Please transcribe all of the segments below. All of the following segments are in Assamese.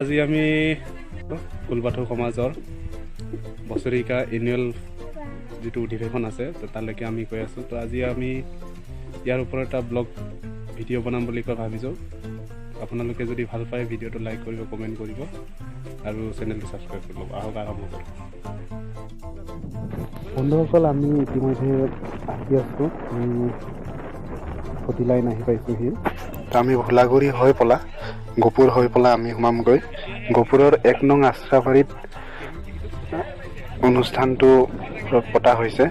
আজি আমি ফুলবাথৌ সমাজৰ বছৰিকা এনুৱেল যিটো অধিৱেশন আছে তো তালৈকে আমি গৈ আছোঁ। তো আজি আমি ইয়াৰ ওপৰত এটা ব্লগ ভিডিঅ' বনাম বুলি ভাবিছোঁ। আপোনালোকে যদি ভাল পায় ভিডিঅ'টো লাইক কৰিব, কমেণ্ট কৰিব আৰু চেনেলটো ছাবস্ক্ৰাইব কৰিব। আহক আৰম্ভ কৰোঁ। বন্ধুসকল, আমি ইতিমধ্যে আহি আছোঁ। ফটি লাইন আহি পাইছোঁহি। তো আমি ভোলাগুৰি হৈ পেলা গপুৰ হৈ পেলাই আমি সোমামগৈ। গপুৰৰ 1 নং আশ্ৰাবাৰীত অনুষ্ঠানটো পতা হৈছে।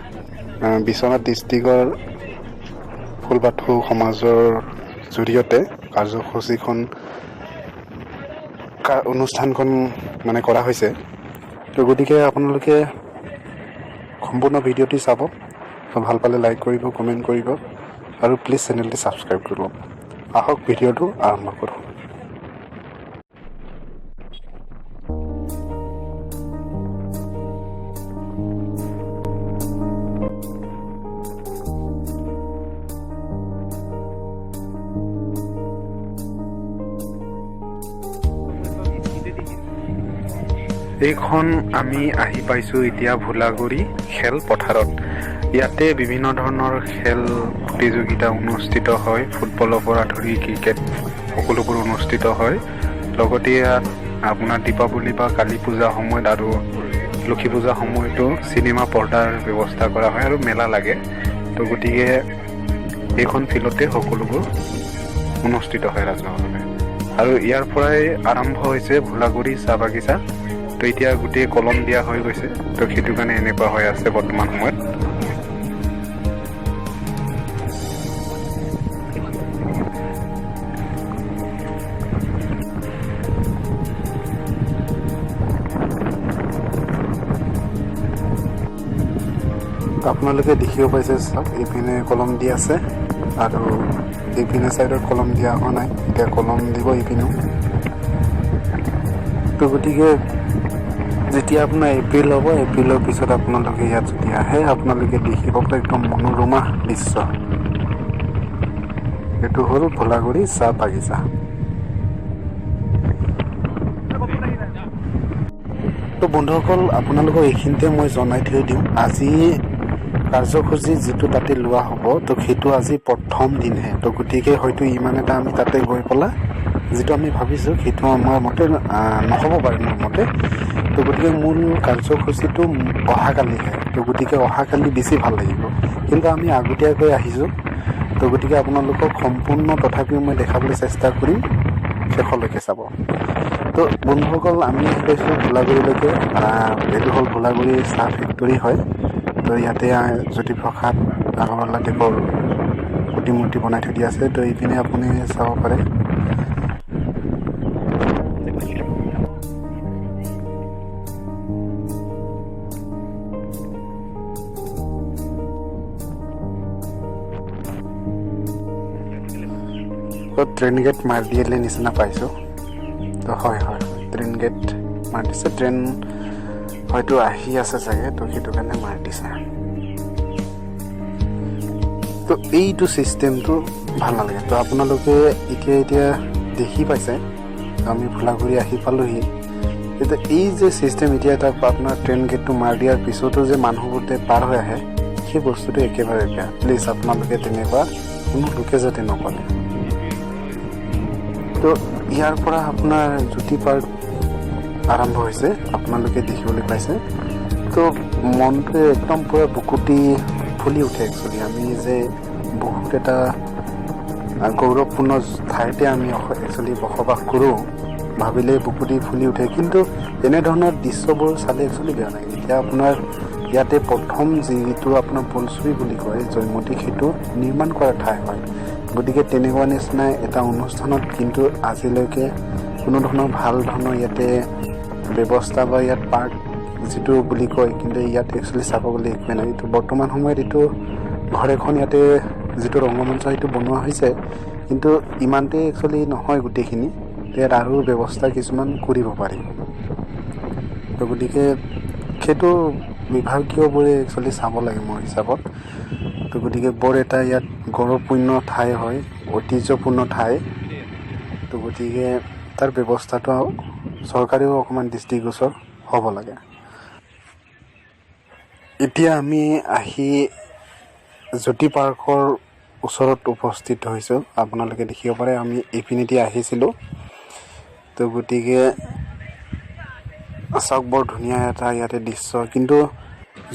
বিশ্বনাথ ডিষ্ট্ৰিক্টৰ ফুলবাথৌ সমাজৰ জৰিয়তে অনুষ্ঠানখন মানে কৰা হৈছে। তো গতিকে আপোনালোকে সম্পূৰ্ণ ভিডিঅ'টি চাব। ভাল পালে লাইক কৰিব, কমেণ্ট কৰিব আৰু প্লিজ চেনেলটি ছাবস্ক্ৰাইব কৰিব। আহক ভিডিঅ'টো আৰম্ভ কৰোঁ। এইখন আমি আহি পাইছোঁ এতিয়া ভোলাগুৰি খেল পথাৰত। ইয়াতে বিভিন্ন ধৰণৰ খেল প্ৰতিযোগিতা অনুষ্ঠিত হয়। ফুটবলৰ পৰা ধৰি ক্ৰিকেট সকলোবোৰ অনুষ্ঠিত হয়। লগতে ইয়াত আপোনাৰ দীপাৱলী বা কালী পূজাৰ সময়ত আৰু লক্ষী পূজাৰ সময়তো চিনেমা পৰ্দাৰ ব্যৱস্থা কৰা হয় আৰু মেলা লাগে। তো গতিকে এইখন ফিল্ডতে সকলোবোৰ অনুষ্ঠিত হয় ৰাজহুৱাভাৱে। আৰু ইয়াৰ পৰাই আৰম্ভ হৈছে ভোলাগুৰি চাহ বাগিচা। তো এতিয়া গোটেই কলম দিয়া হৈ গৈছে। তো সেইটো কাৰণে এনেকুৱা হৈ আছে বৰ্তমান সময়ত। আপোনালোকে দেখিব পাইছে, চাওক এইপিনে কলম দি আছে আৰু এইপিনে চাইডত কলম দিয়া হোৱা নাই। এতিয়া কলম দিব এইপিনেও। তো গতিকে যেতিয়া আপোনাৰ এপ্ৰিল হ'ব, এপ্ৰিলৰ পিছত আপোনালোকে ইয়াত যদি আহে আপোনালোকে দেখিব একদম মনোৰমা দৃশ্য। এইটো হ'ল ভোলাগুৰি চাহ বাগিচা। তো বন্ধুসকল, আপোনালোকক এইখিনিতে মই জনাই থৈ দিওঁ, আজি কাৰ্যসূচী যিটো তাতে লোৱা হ'ব, তো সেইটো আজি প্ৰথম দিনহে। তো গতিকে হয়তো ইমান এটা আমি তাতে গৈ পেলাই যিটো আমি ভাবিছোঁ সেইটো আমাৰ মতে নহ'ব পাৰে মোৰ মতে। তো গতিকে মূল কাৰ্যসূচীটো অহাকালিহে। তো গতিকে অহাকালি বেছি ভাল লাগিব। কিন্তু আমি আগতীয়াকৈ আহিছোঁ। তো গতিকে আপোনালোকক সম্পূৰ্ণ তথাপিও মই দেখাবলৈ চেষ্টা কৰিম, শেষলৈকে চাব। তো বন্ধুসকল, আমি আহি পাইছোঁ ভোলাগুৰিলৈকে। এইটো হ'ল ভোলাগুৰি চাহ ফেক্টৰী হয়। তো ইয়াতে জ্যোতিপ্ৰসাদ আগৰৱালাদেৱৰ প্ৰতিমূৰ্তি বনাই থৈ দিয়া আছে। তো এইপিনে আপুনি চাব পাৰে। তো ট্ৰেইন গেট মাৰি দিলে নিচিনা পাইছোঁ। তো হয় ট্ৰেইন গেট মাৰি দিছে। ট্ৰেইন হয়তো আহি আছে চাগে, তো সেইটো কাৰণে মাৰি দিছে। তো এইটো ছিষ্টেমটো ভাল নালাগে। তো আপোনালোকে এতিয়া দেখি পাইছে, আমি ভোলাগুৰি আহি পালোহি। এতিয়া এই যে ছিষ্টেম, এতিয়া এটা আপোনাৰ ট্ৰেইন গেটটো মাৰি দিয়াৰ পিছতো যে মানুহবোৰ পাৰ হৈ আহে, সেই বস্তুটো একেবাৰে বেয়া। প্লিজ আপোনালোকে তেনেকুৱা কোনো লোকে যাতে নকৰে। তো ইয়াৰ পৰা আপোনাৰ জ্যোতি পাৰ্ক আৰম্ভ হৈছে, আপোনালোকে দেখিবলৈ পাইছে। তো মনটোৱে একদম পূৰা বুকুটি ফুলি উঠে। একচুৱেলি আমি যে বহুত এটা গৌৰৱপূৰ্ণ ঠাইতে আমি একচুৱেলি বসবাস কৰোঁ ভাবিলেই বুকুটি ফুলি উঠে। কিন্তু এনেধৰণৰ দৃশ্যবোৰ চালে একচুৱেলি বেয়া লাগে। এতিয়া আপোনাৰ ইয়াতে প্ৰথম যিটো আপোনাৰ বলছবি বুলি কয় জয়মতী, সেইটো নিৰ্মাণ কৰা ঠাই হয়। গতিকে তেনেকুৱা নিচিনা এটা অনুষ্ঠানত কিন্তু আজিলৈকে কোনো ধৰণৰ ভাল ধৰণৰ ইয়াতে ব্যৱস্থা বা ইয়াত পাৰ্ক যিটো বুলি কয়, কিন্তু ইয়াত একচুৱেলি চাব গ'লে একোৱেই নাই। এইটো বৰ্তমান সময়ত এইটো ঘৰ এখন ইয়াতে যিটো ৰংগমঞ্চ সেইটো বনোৱা হৈছে, কিন্তু ইমানতেই একচুৱেলি নহয় গোটেইখিনি। ইয়াত আৰু ব্যৱস্থা কিছুমান কৰিব পাৰি। তো গতিকে সেইটো বিভাগীয়বোৰে একচুৱেলি চাব লাগে মোৰ হিচাপত। তো গতিকে বৰ এটা ইয়াত গৌৰৱপূৰ্ণ ঠাই হয়, ঐতিহ্যপূৰ্ণ ঠাই। তো গতিকে তাৰ ব্যৱস্থাটো চৰকাৰেও অকণমান দৃষ্টিগোচৰ হ'ব লাগে। এতিয়া আমি আহি জ্যোতি পাৰ্কৰ ওচৰত উপস্থিত হৈছোঁ। আপোনালোকে দেখিব পাৰে আমি ইপিনেদি আহিছিলোঁ। তো গতিকে চাওক বৰ ধুনীয়া এটা ইয়াতে দৃশ্য, কিন্তু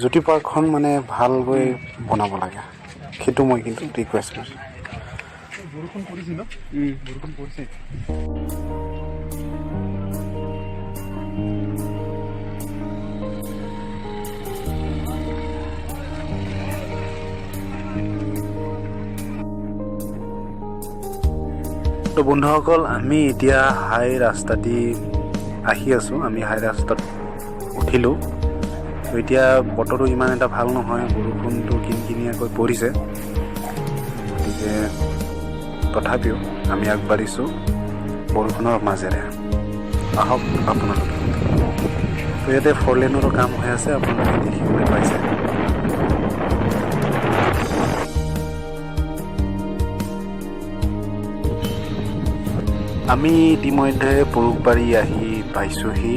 জ্যোতি পাৰ্কখন মানে ভালকৈ বনাব লাগে, সেইটো মই কিন্তু ৰিকুৱেষ্ট কৰিছোঁ। বৰষুণ পৰিছে ন? বৰষুণ পৰিছে। তো বন্ধুসকল, আমি এতিয়া হাই ৰাস্তাদি আহি আছোঁ। আমি হাই ৰাস্তাত উঠিলোঁ। তো এতিয়া বতৰটো ইমান এটা ভাল নহয়, বৰষুণটো কিনকিনীয়াকৈ পৰিছে। গতিকে তথাপিও আমি আগবাঢ়িছোঁ বৰষুণৰ মাজেৰে। আহক আপোনালোকে। তো ইয়াতে 4 লেনৰো কাম হৈ আছে, আপোনালোকে দেখিবলৈ পাইছে। আমি ইতিমধ্যে পৰুকবাৰী আহি পাইছোঁহি।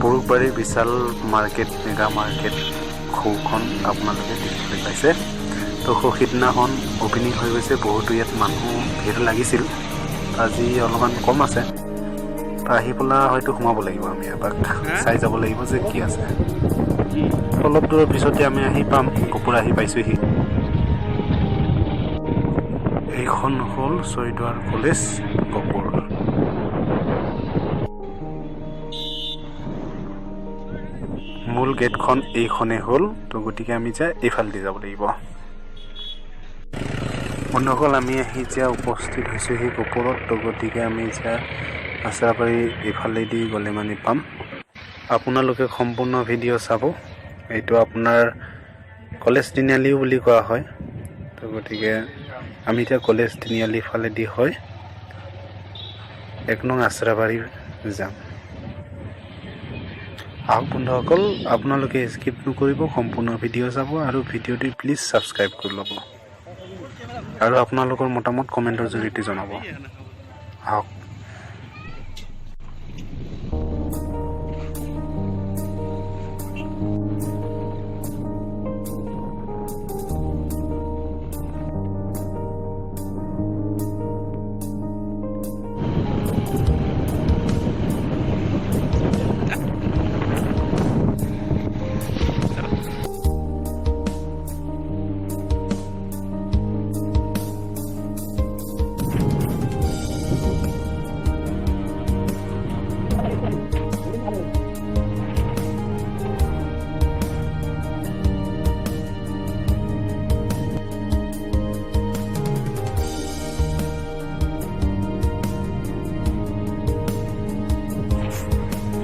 পৰুকবাৰী বিশাল মাৰ্কেট, মেগা মাৰ্কেট সৌখন আপোনালোকে দেখিবলৈ পাইছে। তো সিদিনাখন অপেনিং হৈ গৈছে, বহুতো ইয়াত মানুহ ভিৰ লাগিছিল। আজি অলপমান কম আছে। তো আহি পেলাই হয়তো সোমাব লাগিব, আমি এবাৰ চাই যাব লাগিব যে কি আছে। অলপ দূৰৰ পিছতে আমি আহি পাম, গহপুৰ আহি পাইছোঁহি। এইখন হ'ল ছয়দুৱাৰ কলেজ গহপুৰ। মূল গেটখন এইখনেই হ'ল। তো গতিকে আমি এতিয়া এইফালেদি যাব লাগিব। বন্ধুসকল, আমি আহি এতিয়া উপস্থিত হৈছোঁহি গহপুৰত। তো গতিকে আমি এতিয়া আচাৰাবাৰী এইফালেদি গ'লে মানে পাম। আপোনালোকে সম্পূৰ্ণ ভিডিঅ' চাব। এইটো আপোনাৰ কলেজ তিনিআলিও বুলি কোৱা হয়। তো গতিকে আমি এতিয়া কলেজ তিনিআলি ফালেদি হয় 1 নং আচাৰাবাৰী যাম। আহক বন্ধুসকল, আপোনালোকে স্কিপ নকৰিব, সম্পূৰ্ণ ভিডিঅ' চাব আৰু ভিডিঅ'টি প্লিজ ছাবস্ক্ৰাইব কৰি ল'ব আৰু আপোনালোকৰ মতামত কমেণ্টৰ জৰিয়তে জনাব। আহক।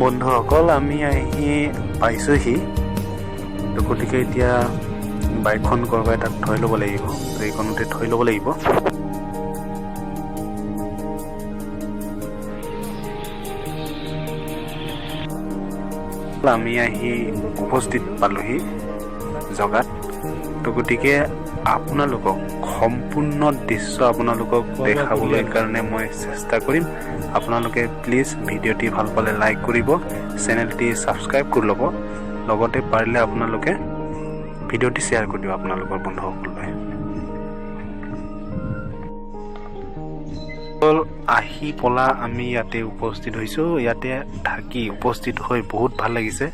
বন্ধুসকল, আমি আহি পাইছোঁহি। তো গতিকে এতিয়া বাইকখন ক'ৰবাত তাত থৈ ল'ব লাগিব। তো এইখনতে থৈ ল'ব লাগিব। আমি আহি উপস্থিত পালোঁহি জগাত। তো গতিকে আপোনালোকক সম্পূৰ্ণ দৃশ্য আপোনালোকক দেখাবলৈ কাৰণে মই চেষ্টা কৰিম। আপোনালোকে প্লিজ ভিডিঅ'টি ভাল পালে লাইক কৰিব, চেনেলটি ছাবস্ক্ৰাইব কৰি ল'ব, লগতে পাৰিলে আপোনালোকে ভিডিঅ'টি শ্বেয়াৰ কৰি দিব আপোনালোকৰ বন্ধুসকললৈ। আহি পলা আমি ইয়াতে উপস্থিত হৈছোঁ। ইয়াতে থাকি উপস্থিত হৈ বহুত ভাল লাগিছে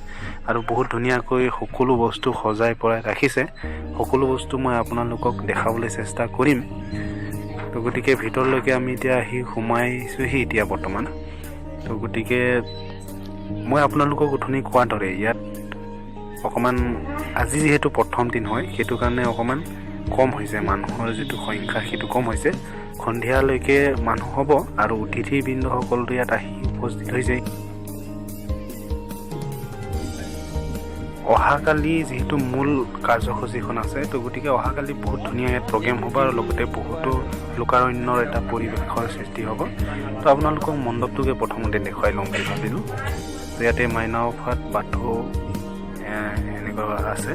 আৰু বহুত ধুনীয়াকৈ সকলো বস্তু সজাই পৰাই ৰাখিছে। সকলো বস্তু মই আপোনালোকক দেখাবলৈ চেষ্টা কৰিম। তো গতিকে ভিতৰলৈকে আমি এতিয়া আহি সোমাইছোঁহি এতিয়া বৰ্তমান। তো গতিকে মই আপোনালোকক অথনি কোৱাৰ দৰে ইয়াত অকণমান আজি যিহেতু প্ৰথম দিন হয়, সেইটো কাৰণে অকণমান কম হৈছে, মানুহৰ যিটো সংখ্যা সেইটো কম হৈছে। সন্ধিয়ালৈকে মানুহ হ'ব আৰু অতিথিবৃন্দসকলতো ইয়াত আহি উপস্থিত হৈছে। অহাকালি যিহেতু মূল কাৰ্যসূচীখন আছে, তো গতিকে অহাকালি বহুত ধুনীয়া ইয়াত প্ৰগ্ৰেম হ'ব আৰু লগতে বহুতো লোকাৰণ্যৰ এটা পৰিৱেশৰ সৃষ্টি হ'ব। তো আপোনালোকক মণ্ডপটোকে প্ৰথমতে দেখুৱাই ল'ম বুলি ভাবিলোঁ। তো ইয়াতে মাইনাওফাত বাথৌ এনেকুৱা আছে।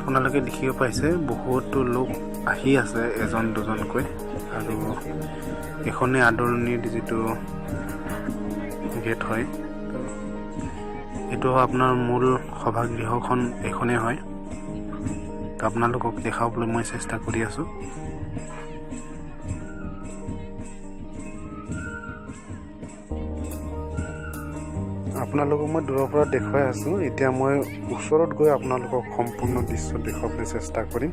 আপোনালোকে দেখিব পাইছে বহুতো লোক আহি আছে এজন দুজনকৈ আৰু এখনে আদৰণিৰ যিটো গেট হয় এইটো আপোনাৰ মূল সভাগৃহখন এখনেই হয় আপোনালোকক দেখাবলৈ মই চেষ্টা কৰি আছো আপোনালোকক মই দূৰৰ পৰা দেখুৱাই আছো এতিয়া মই ওচৰত গৈ আপোনালোকক সম্পূৰ্ণ দৃশ্য দেখাবলৈ চেষ্টা কৰিম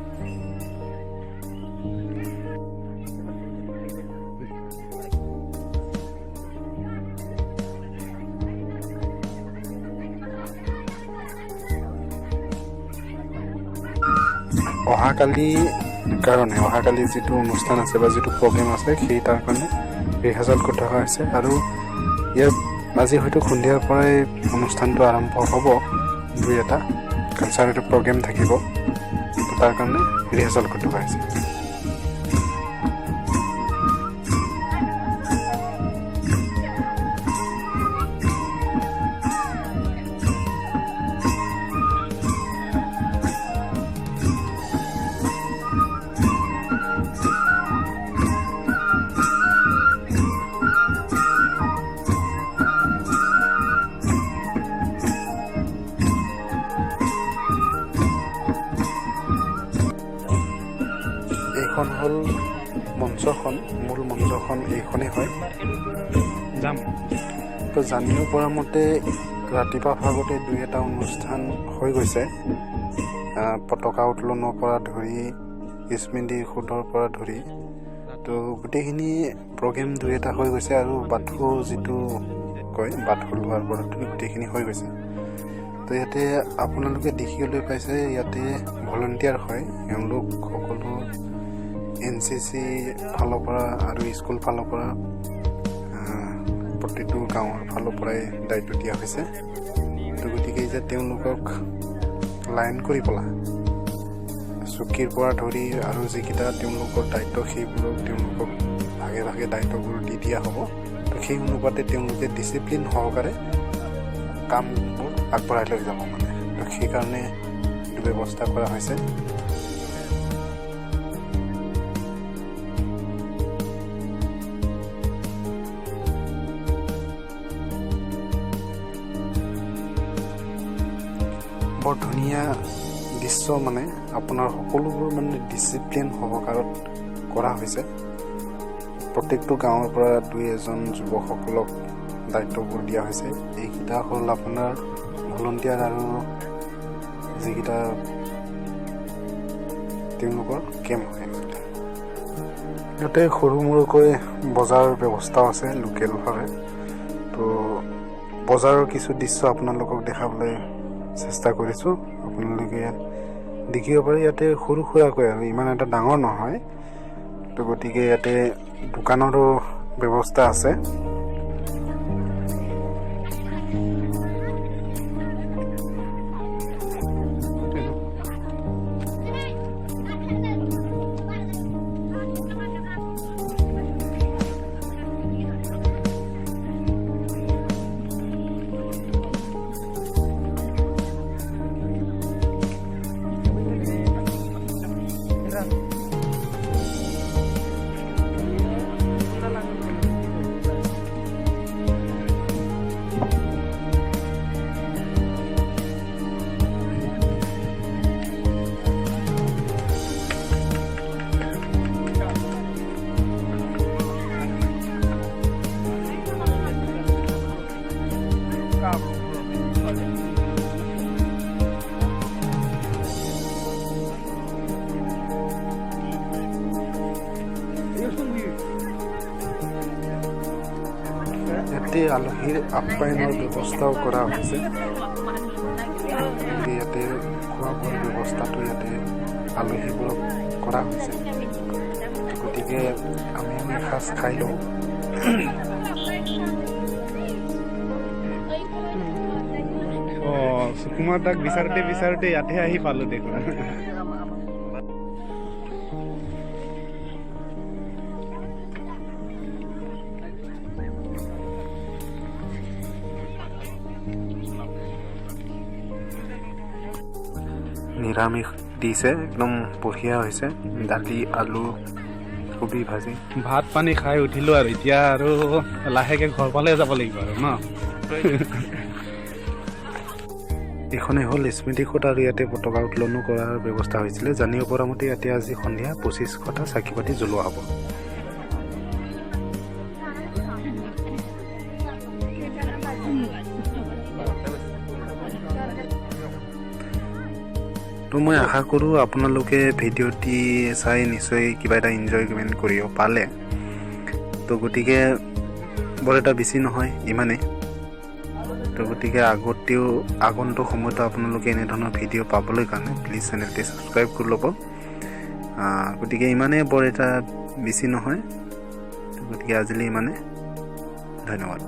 অহাকালি যিটো অনুষ্ঠান আছে বা যিটো প্ৰগ্ৰেম আছে সেই তাৰ কাৰণে ৰিহাৰ্চেল কৰি থকা হৈছে আৰু ইয়াত আজি হয়তো সন্ধিয়াৰ পৰাই অনুষ্ঠানটো আৰম্ভ হ'ব দুই এটা কালচাৰেল প্ৰগ্ৰেম থাকিব তাৰ কাৰণে ৰিহাৰ্চেল কৰি থকা হৈছে এইখন হ'ল মূল মঞ্চখন এইখনেই হয় যাম তো জানিব পৰা মতে ৰাতিপুৱা ভাগতে দুই এটা অনুষ্ঠান হৈ গৈছে পতাকা উত্তোলনৰ পৰা ধৰি স্মৃতি সোধৰ পৰা ধৰি তো গোটেইখিনি প্ৰগ্ৰেম দুই এটা হৈ গৈছে আৰু বাথৌ যিটো কয় বাথৌ লোৱাৰ পৰা ধৰি গোটেইখিনি হৈ গৈছে তো ইয়াতে আপোনালোকে দেখিবলৈ পাইছে ইয়াতে ভলণ্টিয়াৰ হয় এওঁলোক সকলো NCC ফালৰ পৰা আৰু স্কুল ফালৰ পৰা প্ৰতিটো গাঁৱৰ ফালৰ পৰাই দায়িত্ব দিয়া হৈছে তো গতিকে যে তেওঁলোকক লাইন কৰি পেলাই চকীৰ পৰা ধৰি আৰু যিকেইটা তেওঁলোকৰ দায়িত্ব সেইবোৰক তেওঁলোকক ভাগে ভাগে দায়িত্ববোৰ দি দিয়া হ'ব তো সেই অনুপাতে তেওঁলোকে ডিচিপ্লিন সহকাৰে কামবোৰ আগবঢ়াই লৈ যাব মানে তো সেইকাৰণে এইটো ব্যৱস্থা কৰা হৈছে বৰ ধুনীয়া দৃশ্য মানে আপোনাৰ সকলোবোৰ মানে ডিচিপ্লিন সহকাৰত কৰা হৈছে প্ৰত্যেকটো গাঁৱৰ পৰা দুই এজন যুৱকসকলক দায়িত্ববোৰ দিয়া হৈছে এইকেইটা হ'ল আপোনাৰ ভলণ্টিয়াৰ আৰু যিকেইটা তেওঁলোকৰ কেম্প হয় ইয়াতে সৰু মূৰকৈ বজাৰৰ ব্যৱস্থাও আছে লোকেলভাৱে তো বজাৰৰ কিছু দৃশ্য আপোনালোকক দেখাবলৈ চেষ্টা কৰিছোঁ আপোনালোকে দেখিব পাৰে ইয়াতে সৰু সুৰাকৈ আৰু ইমান এটা ডাঙৰ নহয় তো গতিকে ইয়াতে দোকানৰো ব্যৱস্থা আছে ইয়াতে আলহীৰ আপ্যায়নৰ ব্যৱস্থাও কৰা হৈছে ইয়াতে খোৱা বোৱাৰ ব্যৱস্থাটো ইয়াতে আলহীবোৰক কৰা হৈছে গতিকে আমি এসাঁজ খাই লওঁ সুকুমাৰ দাক বিচাৰোঁতে বিচাৰোঁতে ইয়াতে আহি পালোঁ দেখোন নিৰামিষ দিছে একদম বঢ়িয়া হৈছে দালি আলু কবি ভাজি ভাত পানী খাই উঠিলো আৰু এতিয়া আৰু লাহেকে ঘৰ ফালে যাব লাগিব আৰু ন এইখনেই হ'ল স্মৃতিসৌধ আৰু ইয়াতে পতাকা উত্তোলনো কৰাৰ ব্যৱস্থা হৈছিলে জানিব পৰা মতে ইয়াতে আজি সন্ধিয়া 25টা চাকি বাতি জ্বলোৱা হ'ব তো মই আশা কৰোঁ আপোনালোকে ভিডিঅ'টি চাই নিশ্চয় কিবা এটা এনজয়মেণ্ট কৰিব পালে তো গতিকে বৰ এটা বেছি নহয় ইমানেই তো গতিকে আগন্তুক সময়তো আপোনালোকে এনেধৰণৰ ভিডিঅ' পাবলৈ কাৰণে প্লিজ চেনেলটি ছাবস্ক্ৰাইব কৰি ল'ব গতিকে ইমানেই বৰ এটা বেছি নহয় তো গতিকে আজিলৈ ইমানে ধন্যবাদ